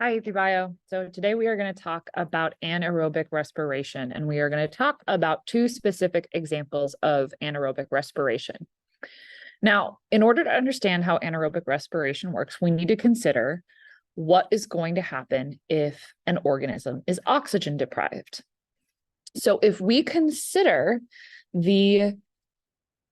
Hi, Bio. So today we are going to talk about anaerobic respiration, and we are going to talk about two specific examples of anaerobic respiration. Now, in order to understand how anaerobic respiration works, we need to consider what is going to happen if an organism is oxygen deprived. So if we consider the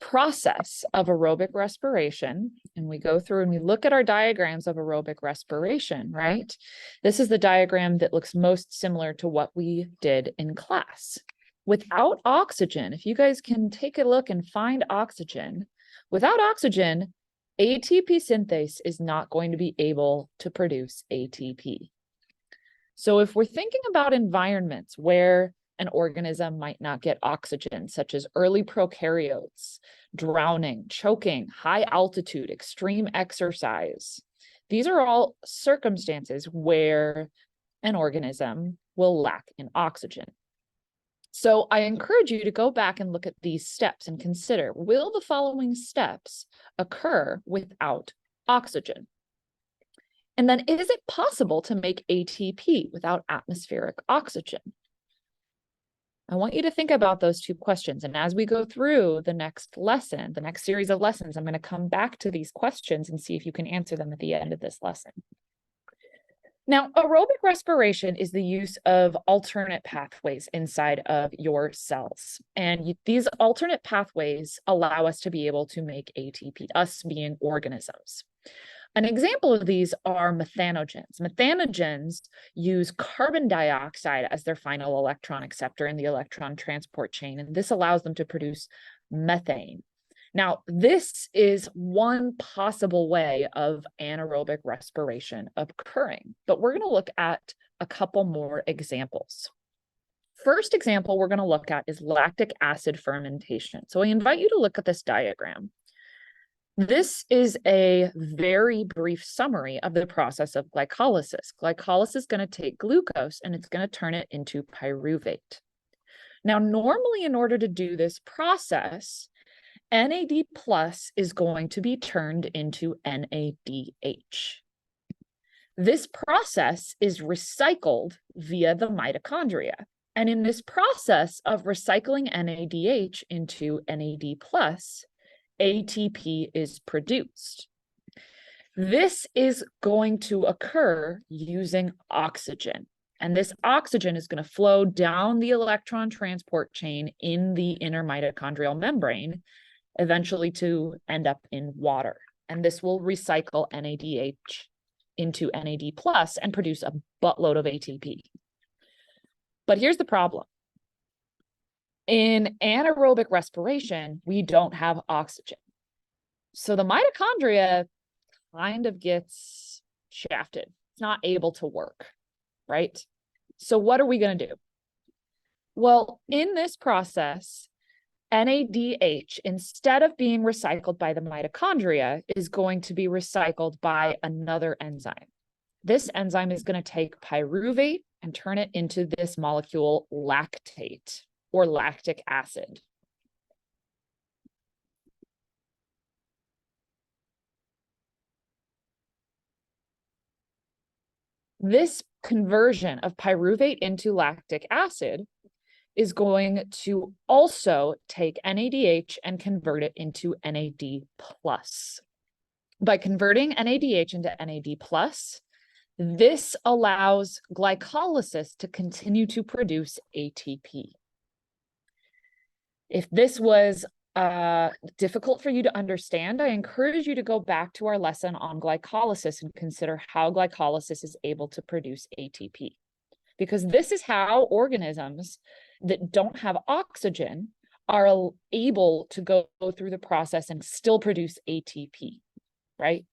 process of aerobic respiration, and we go through and we look at our diagrams of aerobic respiration, right? This is the diagram that looks most similar to what we did in class. Without oxygen, if you guys can take a look and find oxygen, without oxygen, ATP synthase is not going to be able to produce ATP. So if we're thinking about environments where an organism might not get oxygen, such as early prokaryotes, drowning, choking, high altitude, extreme exercise. These are all circumstances where an organism will lack in oxygen. So I encourage you to go back and look at these steps and consider, will the following steps occur without oxygen? And then is it possible to make ATP without atmospheric oxygen? I want you to think about those two questions. And as we go through the next lesson, the next series of lessons, I'm going to come back to these questions and see if you can answer them at the end of this lesson. Now, aerobic respiration is the use of alternate pathways inside of your cells. And these alternate pathways allow us to be able to make ATP, us being organisms. An example of these are methanogens. Methanogens use carbon dioxide as their final electron acceptor in the electron transport chain, and this allows them to produce methane. Now, this is one possible way of anaerobic respiration occurring, but we're going to look at a couple more examples. First example we're going to look at is lactic acid fermentation. So I invite you to look at this diagram. This is a very brief summary of the process of glycolysis. Glycolysis is going to take glucose and it's going to turn it into pyruvate. Now, normally in order to do this process, NAD+ is going to be turned into NADH. This process is recycled via the mitochondria. And in this process of recycling NADH into NAD+, ATP is produced. This is going to occur using oxygen, and this oxygen is going to flow down the electron transport chain in the inner mitochondrial membrane, eventually to end up in water. And this will recycle NADH into NAD+ and produce a buttload of ATP. But here's the problem. In anaerobic respiration, we don't have oxygen. So the mitochondria kind of gets shafted. It's not able to work, right? So what are we going to do? Well, in this process, NADH, instead of being recycled by the mitochondria, is going to be recycled by another enzyme. This enzyme is going to take pyruvate and turn it into this molecule lactate, or lactic acid. This conversion of pyruvate into lactic acid is going to also take NADH and convert it into NAD+. By converting NADH into NAD+, this allows glycolysis to continue to produce ATP. If this was difficult for you to understand, I encourage you to go back to our lesson on glycolysis and consider how glycolysis is able to produce ATP. Because this is how organisms that don't have oxygen are able to go through the process and still produce ATP, right?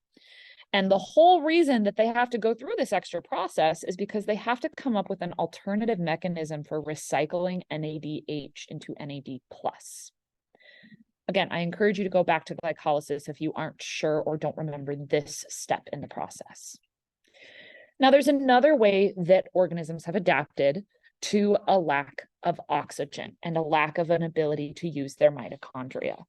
And the whole reason that they have to go through this extra process is because they have to come up with an alternative mechanism for recycling NADH into NAD+. Again, I encourage you to go back to glycolysis if you aren't sure or don't remember this step in the process. Now, there's another way that organisms have adapted to a lack of oxygen and a lack of an ability to use their mitochondria.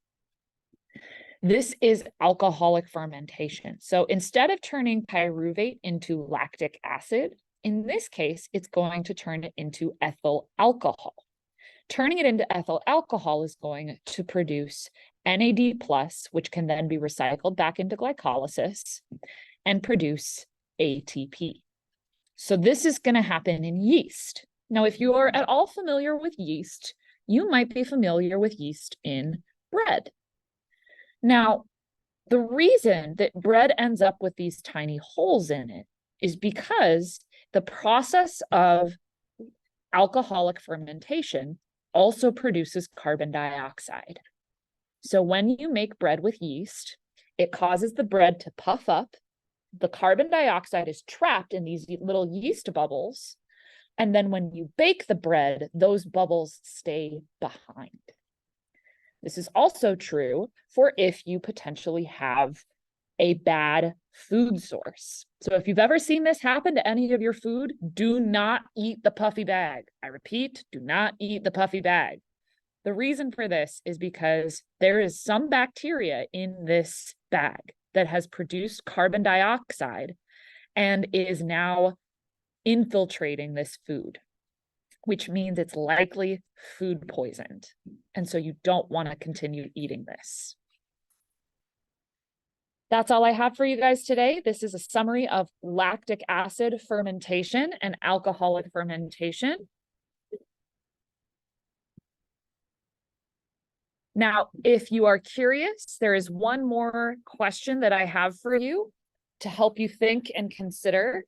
This is alcoholic fermentation. So instead of turning pyruvate into lactic acid, in this case, it's going to turn it into ethyl alcohol. Turning it into ethyl alcohol is going to produce NAD+, which can then be recycled back into glycolysis and produce ATP. So this is going to happen in yeast. Now, if you are at all familiar with yeast, you might be familiar with yeast in bread. Now, the reason that bread ends up with these tiny holes in it is because the process of alcoholic fermentation also produces carbon dioxide. So when you make bread with yeast, it causes the bread to puff up. The carbon dioxide is trapped in these little yeast bubbles. And then when you bake the bread, those bubbles stay behind. This is also true for if you potentially have a bad food source. So if you've ever seen this happen to any of your food, do not eat the puffy bag. I repeat, do not eat the puffy bag. The reason for this is because there is some bacteria in this bag that has produced carbon dioxide and is now infiltrating this food, which means it's likely food poisoned. And so you don't want to continue eating this. That's all I have for you guys today. This is a summary of lactic acid fermentation and alcoholic fermentation. Now, if you are curious, there is one more question that I have for you to help you think and consider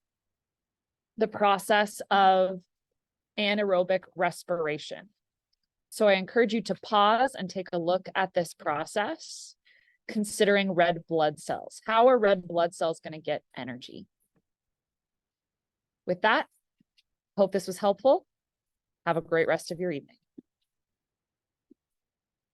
the process of anaerobic respiration. So I encourage you to pause and take a look at this process, considering red blood cells. How are red blood cells going to get energy? With that, hope this was helpful. Have a great rest of your evening.